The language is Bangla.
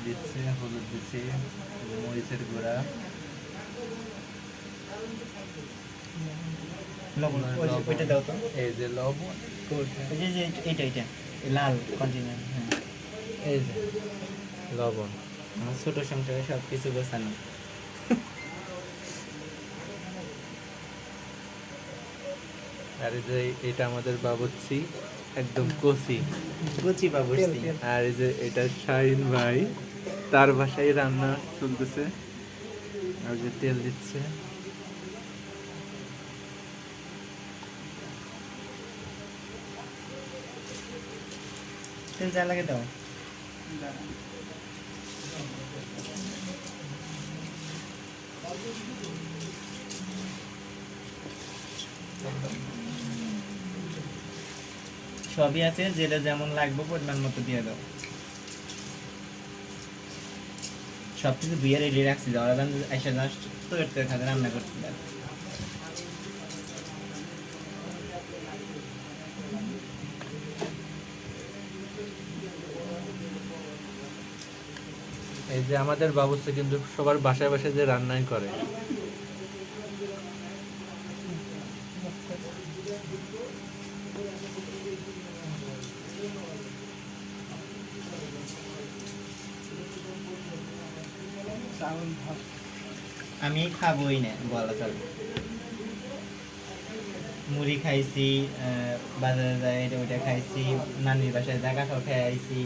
দিচ্ছে, হলুদ দিচ্ছে, মরিচের গুঁড়া, লবণ ওইটা দাও তো। এই যে লবণ, এই যে যে এইটা এইটা লাল কন্টিনিউ। হ্যাঁ, এই যে লবণ। আমার ছোট সংসারে সব কিছু গোছানো। আর এই যে এটা আমাদের বাবুর্চি, একদম কচি। কচি বাবুর্চি। আর এই যে এটা শাহিন ভাই, তার বাসায় রান্না চলতেছে। আর যে তেল দিচ্ছে, তেল যা লাগে দাও। সবই আছে, যেটা যেমন লাগবে পরিমাণ মতো দিয়ে দাও। সব কিছু ধুয়ে রেডি রাখছি, যাওয়ার এসে জাস্ট তৈরি করে খাতে রান্না করতে পারে। এই যে আমাদের বাবুর্চি কিন্তু সবার বাসায় বাসায় যে রান্নাই করে। আমি খাবোই না বলা চলে। মুড়ি খাইছি, বাজারে যাই এটা ওইটা খাইছি, নানির বাসায় জায়গা খাও খেয়ে আইছি।